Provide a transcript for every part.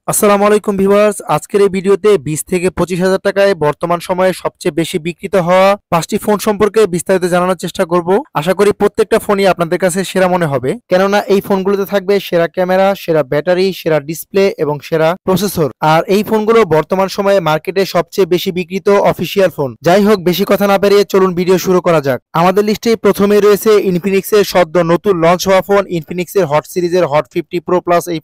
আসসালামু আলাইকুম ভিউয়ার্স, আজকের এই ভিডিওতে 20 থেকে 25,000 টাকায় বর্তমান সময়ে সবচেয়ে বেশি বিক্রিত হওয়া 5টি ফোন সম্পর্কে বিস্তারিত জানানোর চেষ্টা করব। আশা করি প্রত্যেকটা ফোনই আপনাদের কাছে সেরা মনে হবে, কেননা এই ফোনগুলোতে থাকবে সেরা ক্যামেরা, সেরা ব্যাটারি, সেরা ডিসপ্লে এবং সেরা প্রসেসর। আর এই ফোনগুলো বর্তমান সময়ে মার্কেটে সবচেয়ে বেশি বিক্রিত অফিসিয়াল ফোন। যাই হোক, বেশি কথা না বেরিয়ে চলুন ভিডিও শুরু করা যাক। আমাদের লিস্টে প্রথমেই রয়েছে ইনফিনিক্সের সদ্য নতুন লঞ্চ হওয়া ফোন, ইনফিনিক্সের হট সিরিজের হট 50 প্রো প্লাস। এই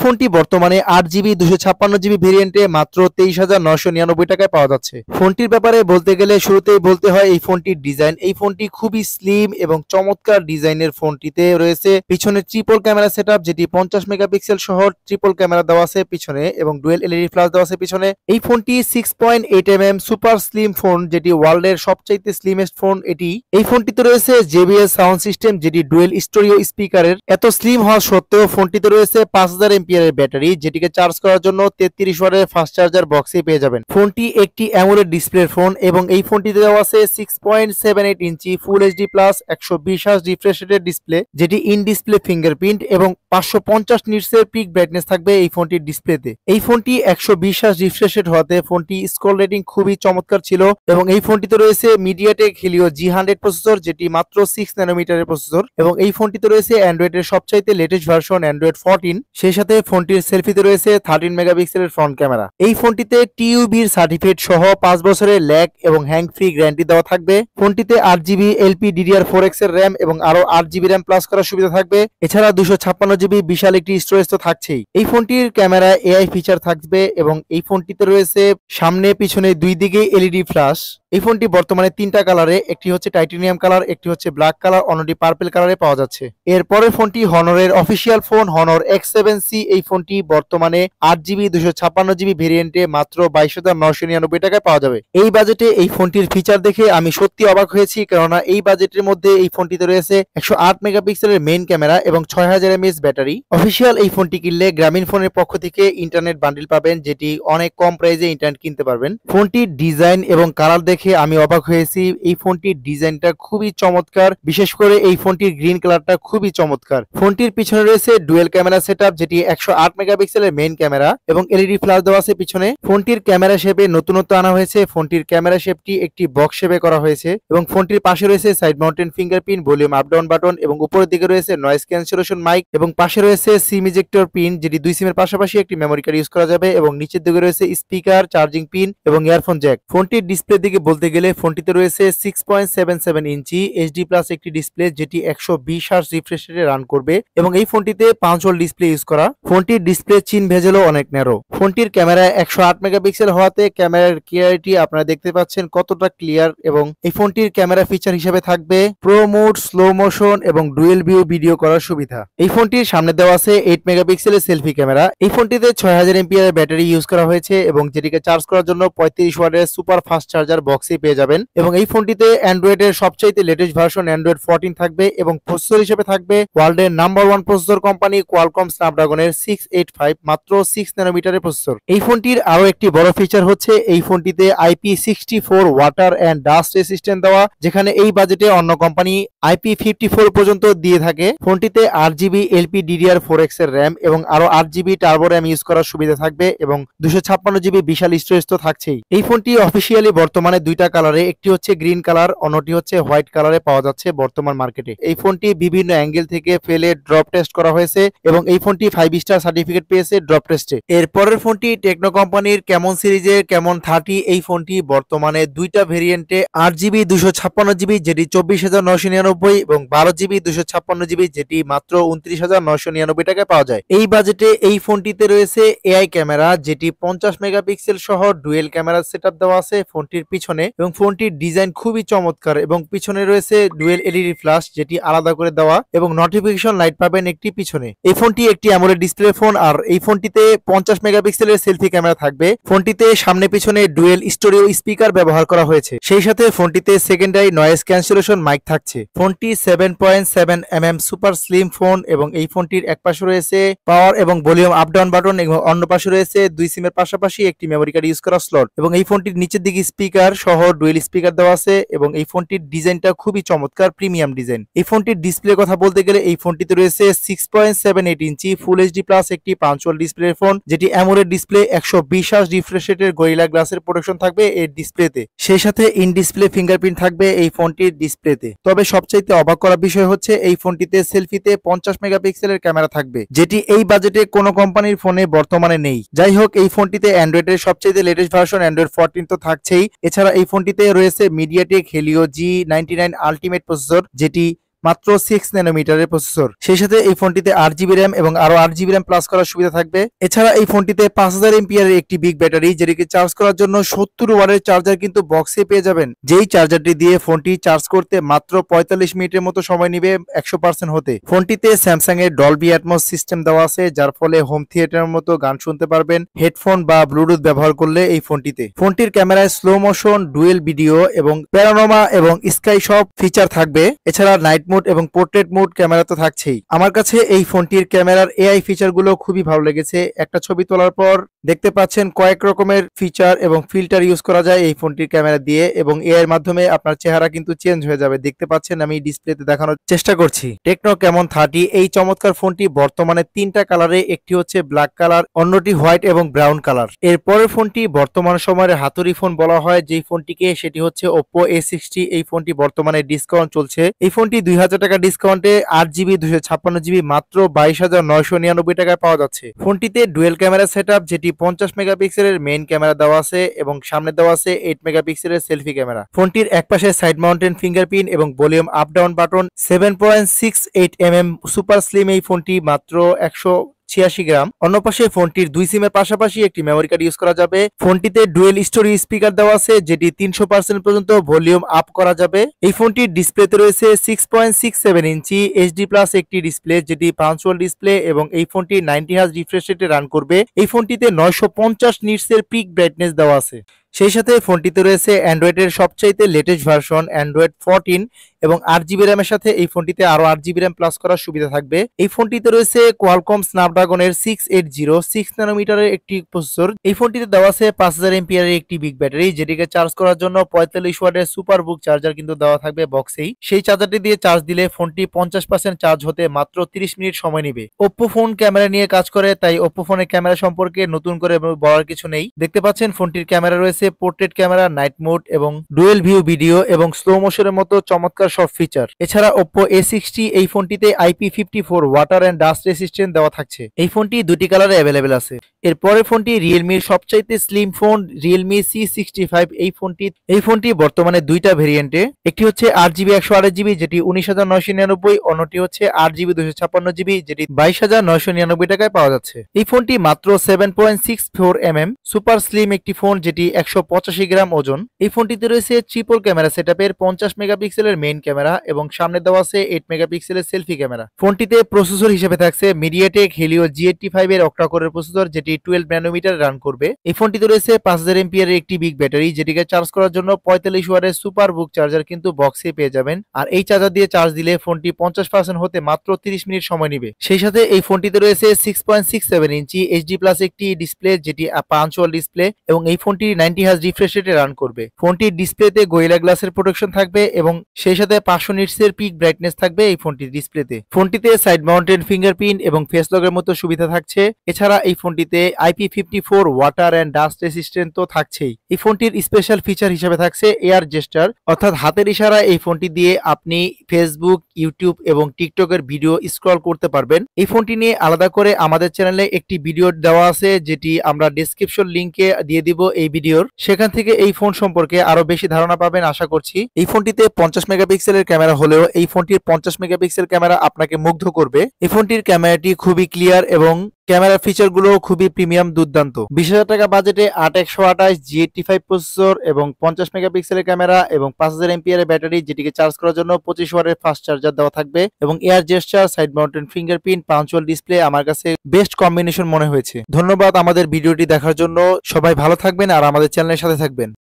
ফোনটি বর্তমানে 8GB 256GB ভেরিয়েন্টে মাত্র 23,999 টাকায় পাওয়া যাচ্ছে। ফোনটির ব্যাপারে বলতে গেলে শুরুতেই বলতে হয় এই ফোনটির ডিজাইন। এই ফোনটি খুবই স্লিম এবং চমৎকার ডিজাইনের। ফোনটিতে রয়েছে পিছনে ট্রিপল ক্যামেরা সেটআপ, যেটি 50 মেগাপিক্সেল সহ ট্রিপল ক্যামেরা দেওয়া আছে পিছনে এবং ডুয়েল এলইডি ফ্ল্যাশ দেওয়া আছে পিছনে। এই ফোনটি 6.8mm সুপার স্লিম ফোন, যেটি ওয়ার্ল্ডের সবচাইতে স্লিমেস্ট ফোন এটি। এই ফোনটিতে রয়েছে JBL সাউন্ড সিস্টেম, যেটি ডুয়েল স্টোরিও স্পিকারের। এত স্লিম হওয়া সত্ত্বেও ফোনটিতে রয়েছে 5000 এমপিআর এর ব্যাটারি, যেটিকে চার্জ করার জন্য 33 ওয়াটের ফাস্ট চার্জার বক্সে পেয়ে যাবেন। ফোনটি একটি অ্যামোলেড ডিসপ্লের ফোন এবং এই ফোনটিতে দেওয়া আছে 6.78 inch full HD plus 120 hertz refresh রেটের ডিসপ্লে, যেটি ইন ডিসপ্লে ফিঙ্গারপ্রিন্ট এবং 550 নিটসের পিক ব্রাইটনেস থাকবে এই ফোনটির ডিসপ্লেতে। এই ফোনটি 120 হার্জ রিফ্রেশ রেট হওয়াতে ফোনটি স্ক্রল রেটিং খুবই চমৎকার ছিল এবং এই ফোনটিতে রয়েছে মিডিয়াটেক হিলিও G100 প্রসেসর, যেটি মাত্র 6 ন্যানোমিটারের প্রসেসর এবং এই ফোনটিতে রয়েছে অ্যান্ড্রয়েডের সবচাইতে লেটেস্ট ভার্সন অ্যান্ড্রয়েড 14। সেই সাথে ফোনটির সেলফিতে রয়েছে 13 মেগাপিক্সেলের ফ্রন্ট ক্যামেরা। এই ফোনটিতে টিইউবির সার্টিফিকেট সহ 5 বছরের ল্যাগ এবং হ্যাং ফ্রি গ্যারান্টি দেওয়া থাকবে। ফোনটিতে 8GB LPDDR4X এর র্যাম এবং আরো 8GB র্যাম প্লাস করার সুবিধা থাকবে। এছাড়া 256GB বিশাল একটি স্টোরেজ তো থাকছেই। এই ফোনটির ক্যামেরায় এআই ফিচার থাকবে এবং এই ফোনটিতে রয়েছে সামনে পিছনে দুই দিকে এলইডি ফ্ল্যাশ। এই ফোনটি বর্তমানে 3টা কালারে, একটি হচ্ছে টাইটেনিয়াম কালার, একটি হচ্ছে ব্ল্যাক কালার, অন্যটি পার্পল কালারে পাওয়া যাচ্ছে। এরপরের ফোনটি হনরের অফিসিয়াল ফোন হনর X7C। এই ফোনটি বর্তমানে 8GB 256GB ভেরিয়েন্টে মাত্র 22,999 টাকায় পাওয়া যাবে। এই বাজেটে এই ফোনটির ফিচার দেখে আমি সত্যি অবাক হয়েছি, কেননা এই বাজেটের মধ্যে এই ফোনটিতে রয়েছে 108 মেগাপিক্সেলের মেইন ক্যামেরা এবং 6000 mAh ব্যাটারি। অফিসিয়াল এই ফোনটি কিনলে গ্রামীণ ফোনের পক্ষ থেকে ইন্টারনেট বান্ডিল পাবেন, যেটি অনেক কম প্রাইসে ইন্টারনেট কিনতে পারবেন। ফোনটির ডিজাইন এবং কালার দেখে আমি অবাক হয়েছি। এই ফোনটির ডিজাইনটা খুবই চমৎকার, বিশেষ করে এই ফোনটির গ্রিন কালারটা খুবই চমৎকার। ফোনটির পিছনে রয়েছে ডুয়েল ক্যামেরা সেটআপ, যেটি 108 মেগাপিক্সেলের মেইন ক্যামেরা এবং এলইডি ফ্ল্যাশ দেওয়া আছে পিছনে। ফোনটির ক্যামেরা শেপে নতুনত্ব আনা হয়েছে। ফোনটির ক্যামেরা শেপটি একটি বক্স শেপে করা হয়েছে এবং ফোনটির পাশে রয়েছে side mountain fingerprint, volume up down button এবং উপরের দিকে রয়েছে নয়েজ ক্যান্সেলেশন মাইক এবং পাশে রয়েছে সিম ইজেক্টর পিন, যেটি দুই সিমের পাশাপাশি একটি মেমরি কার্ড ইউজ করা যাবে এবং নিচের দিকে রয়েছে স্পিকার, চার্জিং পিন এবং ইয়ারফোন জ্যাক। ফোনটির ডিসপ্লের দিকে বলতে গেলে ফোনটিতে রয়েছে 6.77 ইঞ্চি এইচডি প্লাস একটি ডিসপ্লে, যেটি 120 হার্জ রিফ্রেশ রেটে রান করবে এবং এই ফোনটিতে 5 ওয়াট ডিসপ্লে ইউজ করা। ফোনটির ডিসপ্লে চিন ভেজেলও অনেক ন্যারো। ফোনটির ক্যামেরা 108 মেগাপিক্সেল হওয়াতে ক্যামেরার ক্লিয়ারিটি আপনারা দেখতে পাচ্ছেন কতটা ক্লিয়ার এবং এই ফোনটির ক্যামেরা ফিচার হিসেবে থাকবে প্রো মোড, স্লো মোশন এবং ডুয়েল ভিউ ভিডিও করার সুবিধা। এই ফোনটির সামনে দেওয়া আছে 8 মেগাপিক্সেলের সেলফি ক্যামেরা। এই ফোনটিতে 6000 এমপিআর এর ব্যাটারি ইউজ করা হয়েছে এবং যেটিকে চার্জ করার জন্য 35 ওয়াটের সুপার ফাস্ট চার্জার বক্সে পেয়ে যাবেন এবং এই ফোনটিতে অ্যান্ড্রয়েডের সবচাইতে লেটেস্ট ভার্সন অ্যান্ড্রয়েড 14 থাকবে এবং প্রসেসর হিসেবে থাকবে ওয়ার্ল্ডের নাম্বার 1 প্রসেসর কোম্পানি কোয়ালকম স্ন্যাপড্রাগনের 685 মাত্র 6 ন্যানোমিটারের প্রসেসর। এই ফোনটির আরো একটি বড় ফিচার হচ্ছে এই ফোনটিতে IP64 water and dust resistant দেওয়া, যেখানে এই বাজেটে অন্য কোম্পানি IP54 পর্যন্ত দিয়ে থাকে। ফোনটিতে 8GB LPDDR4X এর র্যাম এবং আরো 8GB টার্বো র্যাম ইউজ করার সুবিধা থাকবে এবং 256GB বিশাল স্টোরেজ তো থাকছেই। এই ফোনটি অফিসিয়ালি বর্তমানে 2টা কালারে, একটি হচ্ছে গ্রিন কালার, অন্যটি হচ্ছে হোয়াইট কালারে পাওয়া যাচ্ছে বর্তমান মার্কেটে। এই ফোনটি বিভিন্ন অ্যাঙ্গেল থেকে ফেলে ড্রপ টেস্ট করা হয়েছে এবং এই ফোনটি 5 স্টার সার্টিফিকেট পেয়েছে ড্রপ টেস্টে। এরপরের ফোনটি টেকনো কোম্পানির ক্যামন সিরিজের ক্যামন 30। এই ফোনটি বর্তমানে 2টা ভেরিয়েন্টে 8GB 256GB, যেটি 24,999 এবং 12GB 256GB, যেটি মাত্র 29,999 টাকায় পাওয়া যায়। এই বাজেটে এই ফোনটিতে রয়েছে এআই ক্যামেরা, যেটি 50 মেগাপিক্সেল সহ ডুয়েল ক্যামেরা সেটআপ দেওয়া আছে ফোনটির পিছনে এবং ফোনটির ডিজাইন খুবই চমৎকার এবং পিছনে রয়েছে ডুয়েল এলইডি ফ্ল্যাশ, যেটি আলাদা করে দেওয়া এবং নোটিফিকেশন লাইট পাবেন একটি পিছনে। এই ফোনটি একটি অ্যামোলেড ডিসপ্লে ফোন আর এই ফোনটিতে 50 মেগাপিক্সেলের সেলফি ক্যামেরা থাকবে। ফোনটিতে সামনে পিছনে ডুয়েল স্টোরিও স্পিকার ব্যবহার করা হয়েছে। সেই সাথে ফোনটিতে সেকেন্ডারি নয়েজ ক্যান্সেলেশন মাইক থাকছে। ফোনটি 7.7mm সুপার স্লিম ফোন এবং এই ফোনটির এক পাশে রয়েছে পাওয়ার এবং ভলিউম আপ ডাউন বাটন এবং অন্য পাশে রয়েছে দুই সিমের পাশাপাশি একটি মেমরি কার্ড ইউজ করা স্লট এবং এই ফোনটির নিচের দিকে স্পিকার সহ ডুয়েল স্পিকার দেওয়া আছে এবং এই ফোনটির ডিজাইনটা খুবই চমৎকার, প্রিমিয়াম ডিজাইন। এই ফোনটির ডিসপ্লে কথা বলতে গেলে এই ফোনটিতে রয়েছে 6.78 ইঞ্চি ফুল এইচডি প্লাস একটি 5 ওয়াট ডিসপ্লে ডিসপ্লে ফোন, যেটি অ্যামোলেড ডিসপ্লে, 120 হার্জ রিফ্রেশ রেটের গরিলা গ্লাসের প্রোটেকশন থাকবে এই ডিসপ্লেতে। সেই সাথে ইন ডিসপ্লে ফিঙ্গারপ্রিন্ট থাকবে এই ফোনটির ডিসপ্লেতে। তবে সবচাইতে অবাক করার বিষয় হচ্ছে এই ফোনটিতে সেলফিতে 50 মেগাপিক্সেলের ক্যামেরা থাকবে, যেটি এই বাজেটে কোনো কোম্পানির ফোনে বর্তমানে নেই। যাই হোক, এই ফোনটিতে অ্যান্ড্রয়েডের সবচেয়ে লেটেস্ট ভার্সন অ্যান্ড্রয়েড 14 তো থাকছেই। এছাড়া এই ফোনটিতে রয়েছে MediaTek Helio G99 ultimate processor, যেটি মাত্র 6 ন্যানোমিটারের প্রসেসর। সেই সাথে এই ফোনটিতে 8GB র্যাম এবং আরো 8GB র্যাম প্লাস করার সুবিধা থাকবে। এছাড়া এই ফোনটিতে 5000 এমপিআর একটি বিগ ব্যাটারি, যেটিকে চার্জ করার জন্য 70 ওয়াটের চার্জার কিন্তু বক্সে পেয়ে যাবেন। যেই চার্জারটি দিয়ে ফোনটি চার্জ করতে মাত্র 45 মিনিটের মতো সময় নেবে 100% হতে। ফোনটিতে স্যামসাং এর ডলবি অ্যাটমস সিস্টেম দেওয়া আছে, যার ফলে হোম থিয়েটারের মতো গান শুনতে পারবেন হেডফোন বা ব্লুটুথ ব্যবহার করলে এই ফোনটিতে। ফোনটির ক্যামেরায় স্লো মোশন, ডুয়েল ভিডিও এবং প্যানোরামা এবং স্কাই সব ফিচার থাকবে। এছাড়া নাইট মোড এবং পোর্ট্রেট মোড ক্যামেরা তো থাকছেই। আমার কাছে এই ফোনটির ক্যামেরার এআই ফিচারগুলো খুবই ভালো লেগেছে। একটা ছবি তোলার পর দেখতে পাচ্ছেন কয়েক রকমের ফিচার এবং ফিল্টার ইউজ করা যায় এই ফোনটির ক্যামেরা দিয়ে, এবং এআই এর মাধ্যমে আপনার চেহারা কিন্তু চেঞ্জ হয়ে যাবে। দেখতে পাচ্ছেন আমি ডিসপ্লেতে দেখানোর চেষ্টা করছি। টেকনো ক্যামন 30 এই চমৎকার ফোনটি বর্তমানে 3টা কালারে, একটি হচ্ছে ব্ল্যাক কালার, অন্যটি হোয়াইট এবং ব্রাউন কালার। এর পরের ফোনটি বর্তমান সময়ের হাতুড়ি ফোন বলা হয় যেই ফোনটিকে, সেটি হচ্ছে Oppo A60। এই ফোনটি বর্তমানে ডিসকাউন্ট চলছে। এই ফোনটি 2000 টাকা ডিসকাউন্টে 8GB 256GB মাত্র 22,999 টাকায় পাওয়া যাচ্ছে। ফোনটিতে ডুয়েল ক্যামেরা সেটআপ, যেটি 50 মেগাপিক্সেলের মেইন ক্যামেরা দেওয়া আছে এবং সামনে দেওয়া আছে 8 মেগাপিক্সেলের সেলফি ক্যামেরা। ফোনটির একপাশে সাইড মাউন্টেন ফিঙ্গারপ্রিন্ট এবং volume up down button. 7.68mm super slim এই ফোনটি মাত্র 186 গ্রাম। অন্য পাশে ফোনটির 2 সিমের পাশাপাশি একটি মেমোরি কার্ড ইউজ করা যাবে। ফোনটিতে ডুয়েল স্টোরি স্পিকার দেওয়া আছে, যেটি 300% পর্যন্ত ভলিউম আপ করা যাবে। এই ফোনটির ডিসপ্লেতে রয়েছে 6.67 ইঞ্চি এইচডি প্লাস একটি ডিসপ্লে, যেটি পাঞ্চুয়াল ডিসপ্লে, এবং এই ফোনটি 90 হার্জ রিফ্রেশ রেটে রান করবে। এই ফোনটিতে 950 নিটসের পিক ব্রাইটনেস দেওয়া আছে। সেই সাথে ফোনটিতে রয়েছে অ্যান্ড্রয়েডের সবচাইতে লেটেস্ট ভার্সন অ্যান্ড্রয়েড 14 এবং 8GB র্যামের সাথে এই ফোনটিতে আরো 8GB র্যাম প্লাস করার সুবিধা থাকবে। এই ফোনটিতে রয়েছে কোয়ালকম স্ন্যাপড্রাগনের 680 6 ন্যানোমিটারের একটি প্রসেসর। এই ফোনটিতে দেওয়া আছে 5000 এমপিআর এর একটি বিগ ব্যাটারি, যেটিকে চার্জ করার জন্য 45 ওয়াটের সুপার বুক চার্জার কিন্তু দেওয়া থাকবে বক্সেই। সেই চার্জারটি দিয়ে চার্জ দিলে ফোনটি 50% চার্জ হতে মাত্র 30 মিনিট সময় নেবে। Oppo ফোন ক্যামেরা নিয়ে কাজ করে, তাই Oppo ফোনের ক্যামেরা সম্পর্কে নতুন করে বলার কিছু নেই। দেখতে পাচ্ছেন ফোনটির ক্যামেরা রয়েছে পোর্ট্রেট ক্যামেরা, নাইট মোড এবং ডুয়েল ভিউ ভিডিও এবং স্লো মোশনের মতো চমৎকার সব ফিচার। এছাড়া Oppo A60 এই ফোনটিতে IP54 water and dust resistant দেওয়া থাকছে। এই ফোনটি দুটি কালারে অ্যাভেলেবেল আছে। এরপরের ফোনটি রিয়েলমির সবচাইতে স্লিম ফোন রিয়েলমি C65। এই ফোনটি বর্তমানে দুইটা ভেরিয়েন্টে, একটি হচ্ছে 8GB 128GB যেটি 19,999, অন্যটি হচ্ছে 8GB 256GB যেটি 22,999 টাকায় পাওয়া যাচ্ছে। এই ফোনটি মাত্র 7.64mm সুপার স্লিম একটি ফোন, যেটি 185 গ্রাম ওজন। এই ফোনটিতে রয়েছে ট্রিপল ক্যামেরা সেটআপের 50 মেগাপিক্সেলের মেইন ক্যামেরা এবং সামনে দেওয়া আছে 8 মেগাপিক্সেলের সেলফি ক্যামেরা। ফোনটিতে প্রসেসর হিসেবে থাকছে মিডিয়াটেক হেলিও G85 এর অক্টা কোরের প্রসেসর, যেটি 12 ন্যানোমিটার রান করবে। এই ফোনটিতে রয়েছে 5000 এমপিআর এর একটি বিগ ব্যাটারি, যেটিকে চার্জ করার জন্য 45 ওয়াটের সুপার বুক চার্জার কিন্তু বক্সে পেয়ে যাবেন। আর এই চার্জার দিয়ে চার্জ দিলে ফোনটি 50% হতে মাত্র 30 মিনিট সময় নেবে। সেই সাথে এই ফোনটিতে রয়েছে 6.67 ইঞ্চি এইচডি প্লাস একটি ডিসপ্লে, যেটি পাঞ্চুয়াল ডিসপ্লে, এবং এই ফোনটি 90 হার্জ রিফ্রেশ রেটে রান করবে। ফোনটির ডিসপ্লেতে গরিলা গ্লাসের প্রোটেকশন থাকবে এবং সেই সাথে 500 নিটসের পিক ব্রাইটনেস থাকবে এই ফোনটির ডিসপ্লেতে। ফোনটিতে সাইড মাউন্টেন ফিঙ্গারপ্রিন্ট এবং ফেস লকের মতো সুবিধা থাকছে। এছাড়া এই ফোনটিতে IP54 water and dust resistant তো থাকছেই। এই ফোনটির স্পেশাল ফিচার হিসেবে থাকছে এয়ার জেস্টার, অর্থাৎ হাতের ইশারায় এই ফোনটি দিয়ে আপনি ফেসবুক, ইউটিউব এবং টিকটকের ভিডিও স্ক্রল করতে পারবেন। এই ফোনটি নিয়ে আলাদা করে আমাদের চ্যানেলে একটি ভিডিও দেওয়া আছে, যেটি আমরা ডেসক্রিপশন লিংকে দিয়ে দিব এই ভিডিওর। সেখান থেকে এই ফোন সম্পর্কে আরো বেশি ধারণা পাবেন আশা করছি। এই ফোনটিতে 50 মেগাপিক্সেলের ক্যামেরা হলেও এই ফোনটির 50 মেগাপিক্সেল ক্যামেরা আপনাকে মুগ্ধ করবে। এই ফোনটির ক্যামেরাটি খুবই ক্লিয়ার এবং ক্যামেরা ফিচার গুলো খুবই প্রিমিয়াম, দুর্দান্ত। 20,000 টাকা বাজেটে 8128 G85 প্রসেসর এবং 50 মেগাপিক্সেলের ক্যামেরা এবং 5000 এমপিআর এর ব্যাটারি, যেটিকে চার্জ করার জন্য 25 ওয়াটের ফাস্ট চার্জার দেওয়া থাকবে, এবং air gesture, side mountain fingerprint, punctual display আমার কাছে বেস্ট কম্বিনেশন মনে হয়েছে। ধন্যবাদ আমাদের ভিডিওটি দেখার জন্য। সবাই ভালো থাকবেন আর আমাদের চ্যানেলের সাথে থাকবেন।